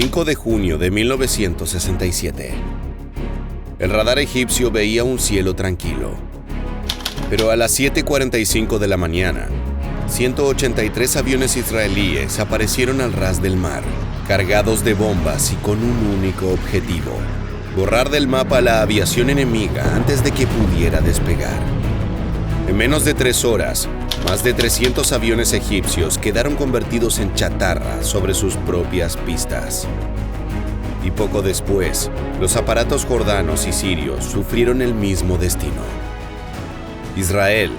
5 de junio de 1967. El radar egipcio veía un cielo tranquilo. Pero a las 7:45 de la mañana, 183 aviones israelíes aparecieron al ras del mar, cargados de bombas y con un único objetivo: borrar del mapa la aviación enemiga antes de que pudiera despegar. En menos de 3 horas, más de 300 aviones egipcios quedaron convertidos en chatarra sobre sus propias pistas. Y poco después, los aparatos jordanos y sirios sufrieron el mismo destino. Israel,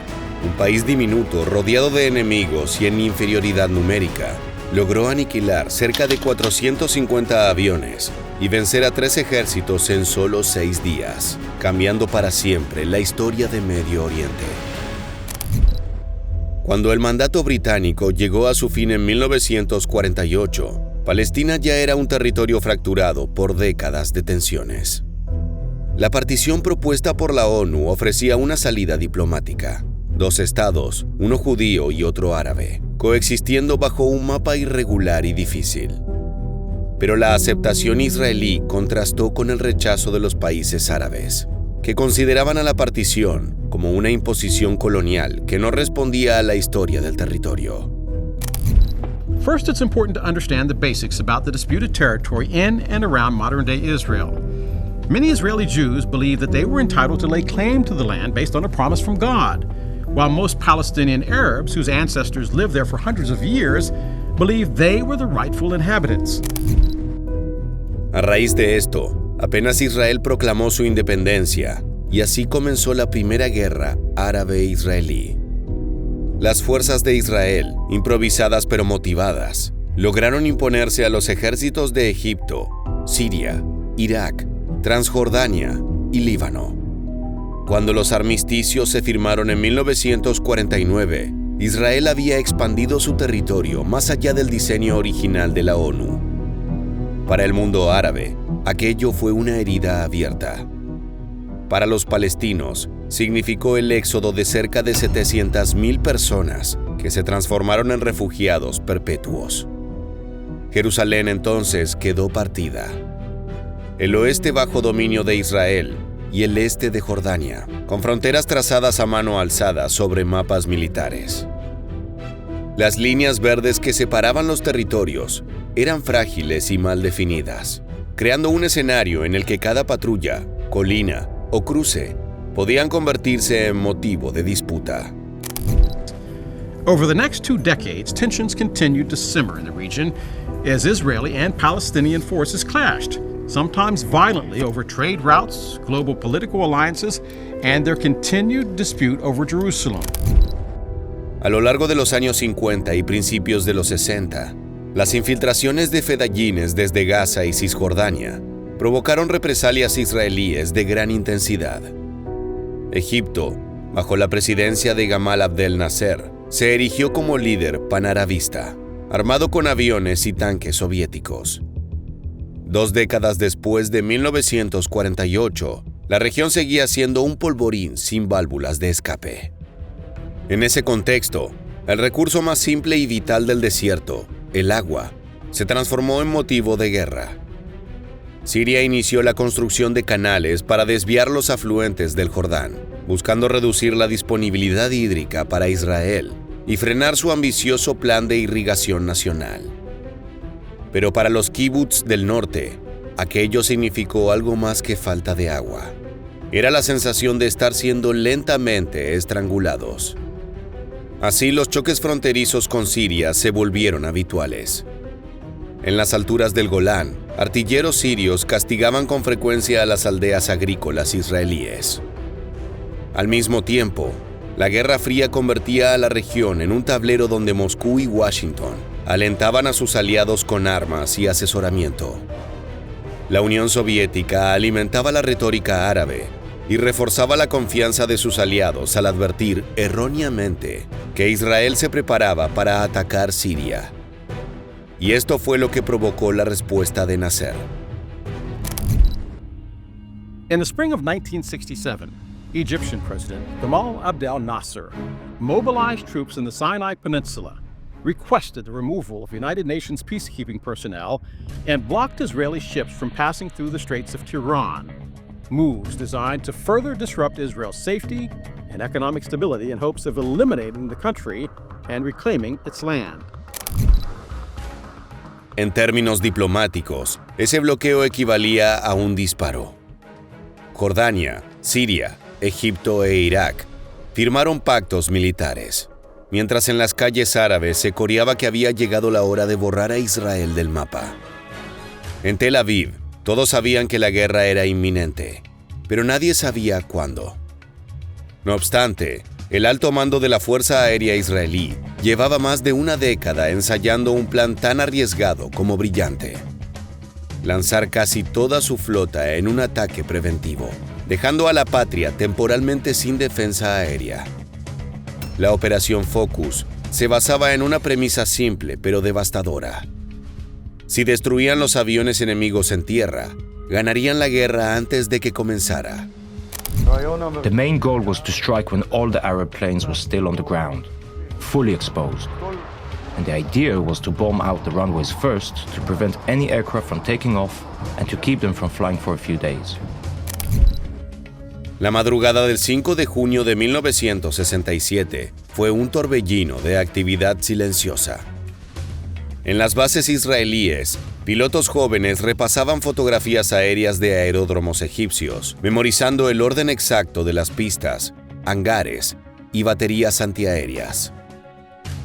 un país diminuto rodeado de enemigos y en inferioridad numérica, logró aniquilar cerca de 450 aviones y vencer a 3 ejércitos en solo 6 días, cambiando para siempre la historia de Medio Oriente. Cuando el mandato británico llegó a su fin en 1948, Palestina ya era un territorio fracturado por décadas de tensiones. La partición propuesta por la ONU ofrecía una salida diplomática: 2 estados, uno judío y otro árabe, coexistiendo bajo un mapa irregular y difícil. Pero la aceptación israelí contrastó con el rechazo de los países árabes, que consideraban a la partición como una imposición colonial que no respondía a la historia del territorio. First, it's important to understand the basics about the disputed territory in and around modern-day Israel. Many Israeli Jews believe that they were entitled to lay claim to the land based on a promise from God, while most Palestinian Arabs, whose ancestors lived there for hundreds of years, believed they were the rightful inhabitants. A raíz de esto, apenas Israel proclamó su independencia, y así comenzó la primera guerra árabe-israelí. Las fuerzas de Israel, improvisadas pero motivadas, lograron imponerse a los ejércitos de Egipto, Siria, Irak, Transjordania y Líbano. Cuando los armisticios se firmaron en 1949, Israel había expandido su territorio más allá del diseño original de la ONU. Para el mundo árabe, aquello fue una herida abierta. Para los palestinos, significó el éxodo de cerca de 700,000 personas que se transformaron en refugiados perpetuos. Jerusalén entonces quedó partida. El oeste bajo dominio de Israel y el este de Jordania, con fronteras trazadas a mano alzada sobre mapas militares. Las líneas verdes que separaban los territorios eran frágiles y mal definidas, creando un escenario en el que cada patrulla, colina o cruce podían convertirse en motivo de disputa. Over the next 2 decades, tensions continued to simmer in the region as Israeli and Palestinian forces clashed, sometimes violently over trade routes, global political alliances, and their continued dispute over Jerusalem. A lo largo de los años 50 y principios de los 60, las infiltraciones de fedayines desde Gaza y Cisjordania provocaron represalias israelíes de gran intensidad. Egipto, bajo la presidencia de Gamal Abdel Nasser, se erigió como líder panarabista, armado con aviones y tanques soviéticos. 2 décadas después de 1948, la región seguía siendo un polvorín sin válvulas de escape. En ese contexto, el recurso más simple y vital del desierto, el agua, se transformó en motivo de guerra. Siria inició la construcción de canales para desviar los afluentes del Jordán, buscando reducir la disponibilidad hídrica para Israel y frenar su ambicioso plan de irrigación nacional. Pero para los kibutz del norte, aquello significó algo más que falta de agua. Era la sensación de estar siendo lentamente estrangulados. Así, los choques fronterizos con Siria se volvieron habituales. En las alturas del Golán, artilleros sirios castigaban con frecuencia a las aldeas agrícolas israelíes. Al mismo tiempo, la Guerra Fría convertía a la región en un tablero donde Moscú y Washington alentaban a sus aliados con armas y asesoramiento. La Unión Soviética alimentaba la retórica árabe y reforzaba la confianza de sus aliados al advertir, erróneamente, que Israel se preparaba para atacar Siria. Y esto fue lo que provocó la respuesta de Nasser. In the spring of 1967, Egyptian President Gamal Abdel Nasser mobilized troops in the Sinai Peninsula requested the removal of United Nations peacekeeping personnel and blocked Israeli ships from passing through the Straits of Tiran, moves designed to further disrupt Israel's safety and economic stability in hopes of eliminating the country and reclaiming its land. En términos diplomáticos, ese bloqueo equivalía a un disparo. Jordania, Siria, Egipto e Irak firmaron pactos militares, mientras en las calles árabes se coreaba que había llegado la hora de borrar a Israel del mapa. En Tel Aviv, todos sabían que la guerra era inminente, pero nadie sabía cuándo. No obstante, el alto mando de la Fuerza Aérea Israelí llevaba más de una década ensayando un plan tan arriesgado como brillante: lanzar casi toda su flota en un ataque preventivo, dejando a la patria temporalmente sin defensa aérea. La Operación Focus se basaba en una premisa simple pero devastadora. Si destruían los aviones enemigos en tierra, ganarían la guerra antes de que comenzara. The main goal was to strike when all the Arab planes were still on the ground, fully exposed. And the idea was to bomb out the runways first to prevent any aircraft from taking off and to keep them from flying for a few days. La madrugada del 5 de junio de 1967 fue un torbellino de actividad silenciosa. En las bases israelíes, pilotos jóvenes repasaban fotografías aéreas de aeródromos egipcios, memorizando el orden exacto de las pistas, hangares y baterías antiaéreas.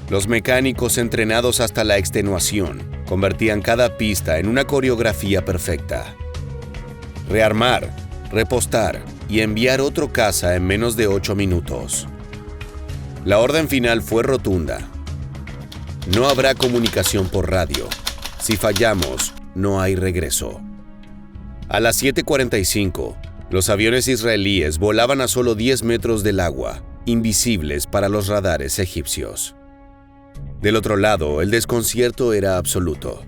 Los mecánicos, entrenados hasta la extenuación, convertían cada pista en una coreografía perfecta. Rearmar, repostar y enviar otro caza en menos de 8 minutos. La orden final fue rotunda. No habrá comunicación por radio. Si fallamos, no hay regreso. A las 7:45, los aviones israelíes volaban a solo 10 metros del agua, invisibles para los radares egipcios. Del otro lado, el desconcierto era absoluto.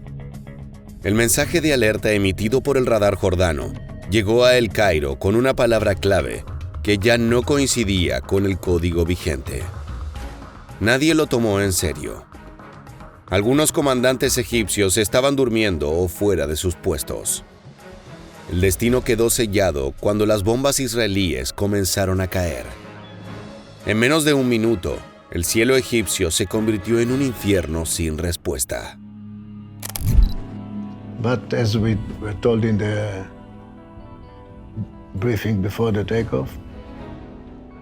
El mensaje de alerta emitido por el radar jordano llegó a El Cairo con una palabra clave que ya no coincidía con el código vigente. Nadie lo tomó en serio. Algunos comandantes egipcios estaban durmiendo o fuera de sus puestos. El destino quedó sellado cuando las bombas israelíes comenzaron a caer. En menos de un minuto, el cielo egipcio se convirtió en un infierno sin respuesta. But as we were told in the briefing before the takeoff,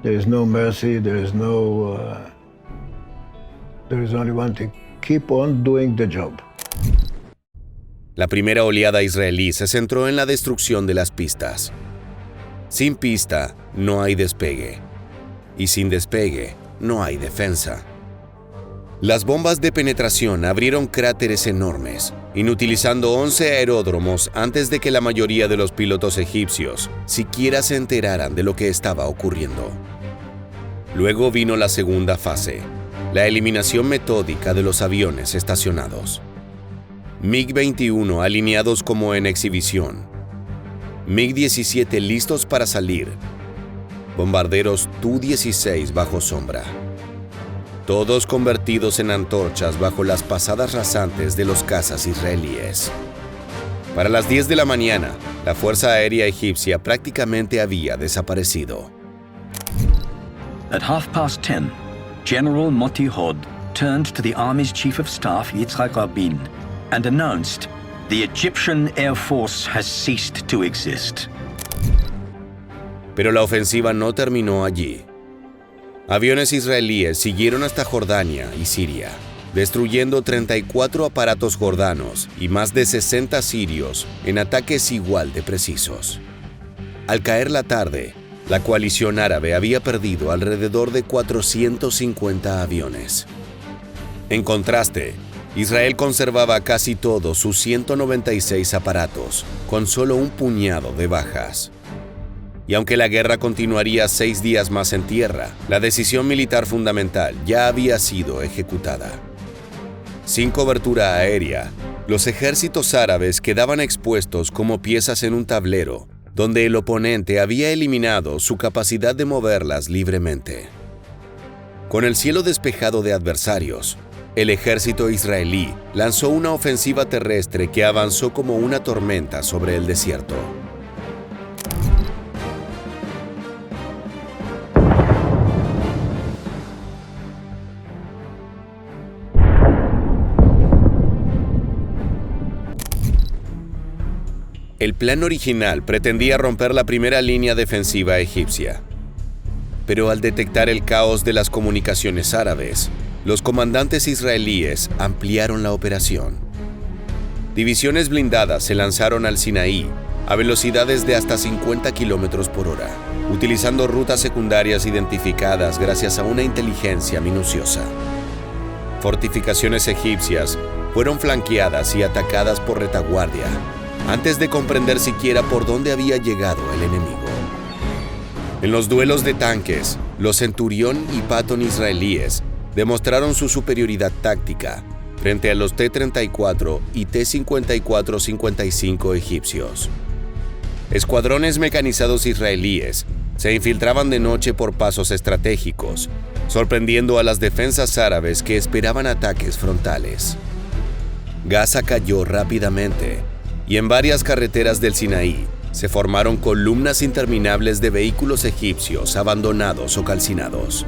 there is no mercy, there is only one thing: keep on doing the job. La primera oleada israelí se centró en la destrucción de las pistas. Sin pista, no hay despegue. Y sin despegue, no hay defensa. Las bombas de penetración abrieron cráteres enormes, inutilizando 11 aeródromos antes de que la mayoría de los pilotos egipcios siquiera se enteraran de lo que estaba ocurriendo. Luego vino la segunda fase: la eliminación metódica de los aviones estacionados. MiG-21 alineados como en exhibición. MiG-17 listos para salir. Bombarderos Tu-16 bajo sombra. Todos convertidos en antorchas bajo las pasadas rasantes de los cazas israelíes. Para las 10 de la mañana, la Fuerza Aérea Egipcia prácticamente había desaparecido. At 10:30, General Moti Hod turned to the Army's Chief of Staff Yitzhak Rabin and announced, "The Egyptian Air Force has ceased to exist." Pero la ofensiva no terminó allí. Aviones israelíes siguieron hasta Jordania y Siria, destruyendo 34 aparatos jordanos y más de 60 sirios en ataques igual de precisos. Al caer la tarde, la coalición árabe había perdido alrededor de 450 aviones. En contraste, Israel conservaba casi todos sus 196 aparatos, con solo un puñado de bajas. Y aunque la guerra continuaría 6 días más en tierra, la decisión militar fundamental ya había sido ejecutada. Sin cobertura aérea, los ejércitos árabes quedaban expuestos como piezas en un tablero, donde el oponente había eliminado su capacidad de moverlas libremente. Con el cielo despejado de adversarios, el ejército israelí lanzó una ofensiva terrestre que avanzó como una tormenta sobre el desierto. El plan original pretendía romper la primera línea defensiva egipcia. Pero al detectar el caos de las comunicaciones árabes, los comandantes israelíes ampliaron la operación. Divisiones blindadas se lanzaron al Sinaí a velocidades de hasta 50 kilómetros por hora, utilizando rutas secundarias identificadas gracias a una inteligencia minuciosa. Fortificaciones egipcias fueron flanqueadas y atacadas por retaguardia, antes de comprender siquiera por dónde había llegado el enemigo. En los duelos de tanques, los Centurión y Patton israelíes demostraron su superioridad táctica frente a los T-34 y T-54-55 egipcios. Escuadrones mecanizados israelíes se infiltraban de noche por pasos estratégicos, sorprendiendo a las defensas árabes que esperaban ataques frontales. Gaza cayó rápidamente, y en varias carreteras del Sinaí se formaron columnas interminables de vehículos egipcios abandonados o calcinados.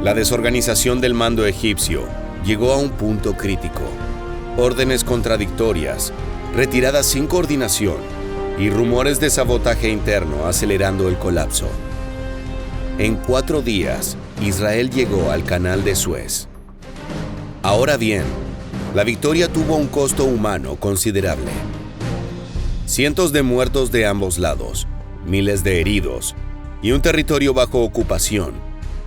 La desorganización del mando egipcio llegó a un punto crítico. Órdenes contradictorias, retiradas sin coordinación y rumores de sabotaje interno acelerando el colapso. En 4 días, Israel llegó al Canal de Suez. Ahora bien, la victoria tuvo un costo humano considerable. Cientos de muertos de ambos lados, miles de heridos y un territorio bajo ocupación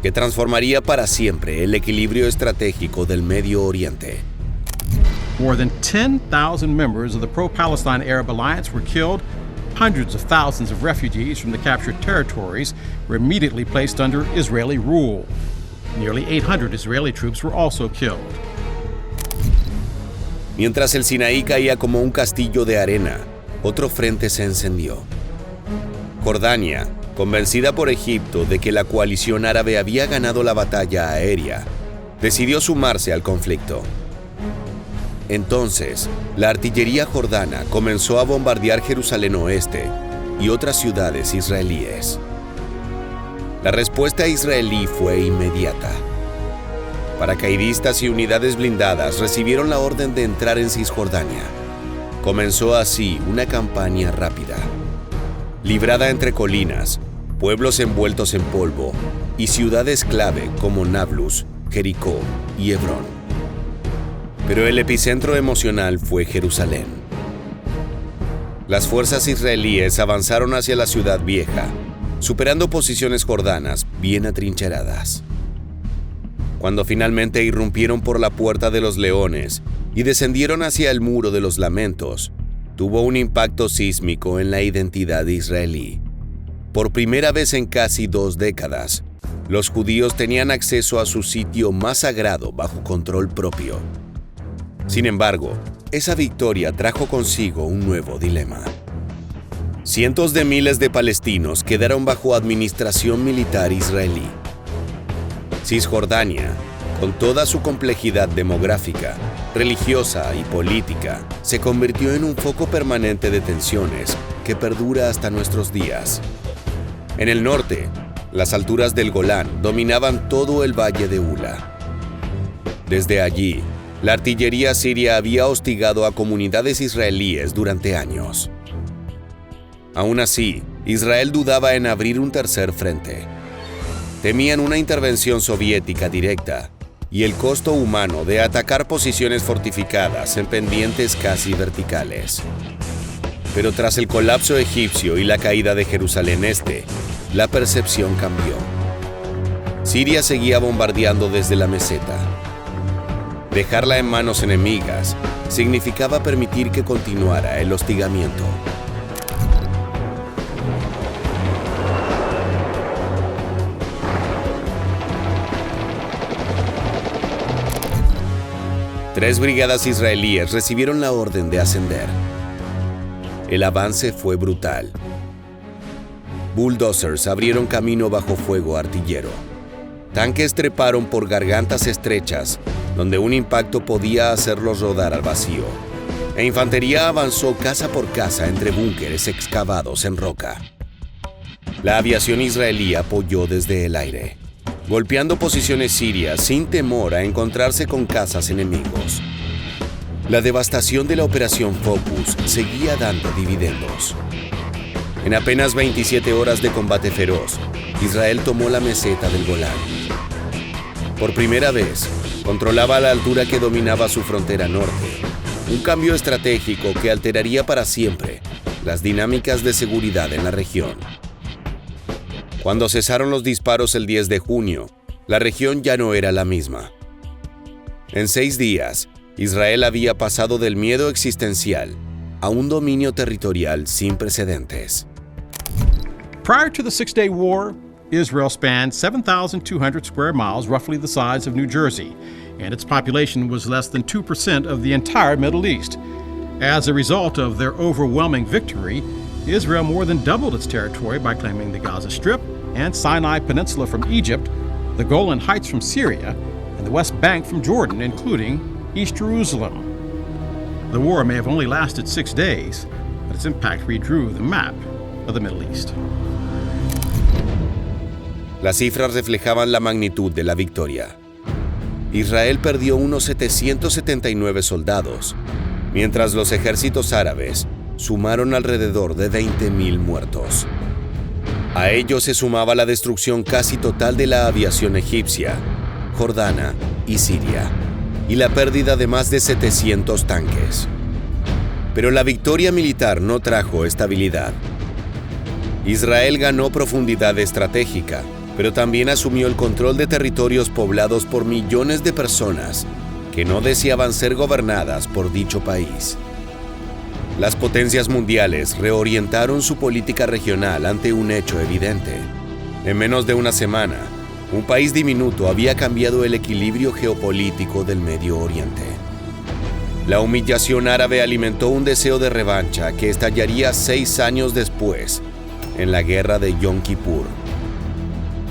que transformaría para siempre el equilibrio estratégico del Medio Oriente. More than 10,000 members of the pro-Palestine Arab Alliance were killed. Hundreds of thousands of refugees from the captured territories were immediately placed under Israeli rule. Nearly 800 Israeli troops were also killed. Mientras el Sinaí caía como un castillo de arena, otro frente se encendió. Jordania, convencida por Egipto de que la coalición árabe había ganado la batalla aérea, decidió sumarse al conflicto. Entonces, la artillería jordana comenzó a bombardear Jerusalén Oeste y otras ciudades israelíes. La respuesta israelí fue inmediata. Paracaidistas y unidades blindadas recibieron la orden de entrar en Cisjordania. Comenzó así una campaña rápida, librada entre colinas, pueblos envueltos en polvo y ciudades clave como Nablus, Jericó y Hebrón. Pero el epicentro emocional fue Jerusalén. Las fuerzas israelíes avanzaron hacia la ciudad vieja, superando posiciones jordanas bien atrincheradas. Cuando finalmente irrumpieron por la Puerta de los Leones y descendieron hacia el Muro de los Lamentos, tuvo un impacto sísmico en la identidad israelí. Por primera vez en casi 2 décadas, los judíos tenían acceso a su sitio más sagrado bajo control propio. Sin embargo, esa victoria trajo consigo un nuevo dilema. Cientos de miles de palestinos quedaron bajo administración militar israelí. Cisjordania, con toda su complejidad demográfica, religiosa y política, se convirtió en un foco permanente de tensiones que perdura hasta nuestros días. En el norte, las alturas del Golán dominaban todo el valle de Ula. Desde allí, la artillería siria había hostigado a comunidades israelíes durante años. Aún así, Israel dudaba en abrir un tercer frente. Temían una intervención soviética directa y el costo humano de atacar posiciones fortificadas en pendientes casi verticales. Pero tras el colapso egipcio y la caída de Jerusalén Este, la percepción cambió. Siria seguía bombardeando desde la meseta. Dejarla en manos enemigas significaba permitir que continuara el hostigamiento. Tres brigadas israelíes recibieron la orden de ascender. El avance fue brutal. Bulldozers abrieron camino bajo fuego artillero. tanques treparon por gargantas estrechas, donde un impacto podía hacerlos rodar al vacío, e infantería avanzó casa por casa entre búnkeres excavados en roca. La aviación israelí apoyó desde el aire, golpeando posiciones sirias sin temor a encontrarse con cazas enemigos. La devastación de la Operación Focus seguía dando dividendos. En apenas 27 horas de combate feroz, Israel tomó la meseta del Golán. Por primera vez, controlaba la altura que dominaba su frontera norte, un cambio estratégico que alteraría para siempre las dinámicas de seguridad en la región. Cuando cesaron los disparos el 10 de junio, la región ya no era la misma. En 6 días, Israel había pasado del miedo existencial a un dominio territorial sin precedentes. Prior to the Six-Day War, Israel spanned 7,200 square miles, roughly the size of New Jersey, and its population was less than 2% of the entire Middle East. As a result of their overwhelming victory, Israel more than doubled its territory by claiming the Gaza Strip and Sinai Peninsula from Egypt, the Golan Heights from Syria, and the West Bank from Jordan, including East Jerusalem. The war may have only lasted 6 days, but its impact redrew the map of the Middle East. Las cifras reflejaban la magnitud de la victoria. Israel perdió unos 779 soldados, mientras los ejércitos árabes sumaron alrededor de 20,000 muertos. A ello se sumaba la destrucción casi total de la aviación egipcia, jordana y siria, y la pérdida de más de 700 tanques. Pero la victoria militar no trajo estabilidad. Israel ganó profundidad estratégica, pero también asumió el control de territorios poblados por millones de personas que no deseaban ser gobernadas por dicho país. Las potencias mundiales reorientaron su política regional ante un hecho evidente. En menos de una semana, un país diminuto había cambiado el equilibrio geopolítico del Medio Oriente. La humillación árabe alimentó un deseo de revancha que estallaría 6 años después, en la guerra de Yom Kippur.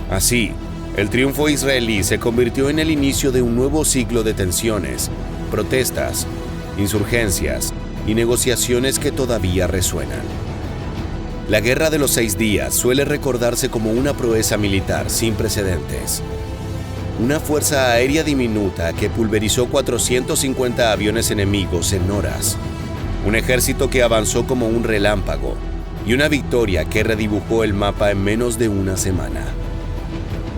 Así, el triunfo israelí se convirtió en el inicio de un nuevo ciclo de tensiones, protestas, insurgencias y negociaciones que todavía resuenan. La Guerra de los 6 días suele recordarse como una proeza militar sin precedentes. Una fuerza aérea diminuta que pulverizó 450 aviones enemigos en horas, un ejército que avanzó como un relámpago y una victoria que redibujó el mapa en menos de una semana.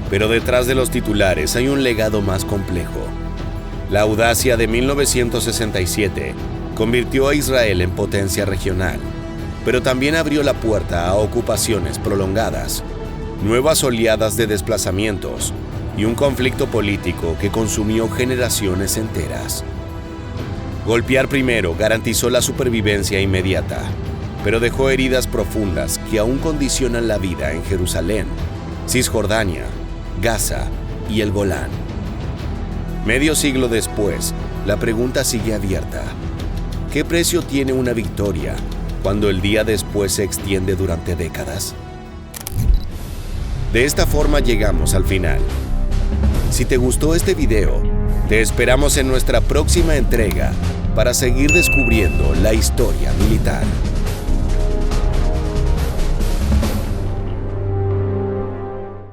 Pero detrás de los titulares hay un legado más complejo. La audacia de 1967 convirtió a Israel en potencia regional, pero también abrió la puerta a ocupaciones prolongadas, nuevas oleadas de desplazamientos y un conflicto político que consumió generaciones enteras. Golpear primero garantizó la supervivencia inmediata, pero dejó heridas profundas que aún condicionan la vida en Jerusalén, Cisjordania, Gaza y el Golán. Medio siglo después, la pregunta sigue abierta. ¿Qué precio tiene una victoria cuando el día después se extiende durante décadas? De esta forma llegamos al final. Si te gustó este video, te esperamos en nuestra próxima entrega para seguir descubriendo la historia militar.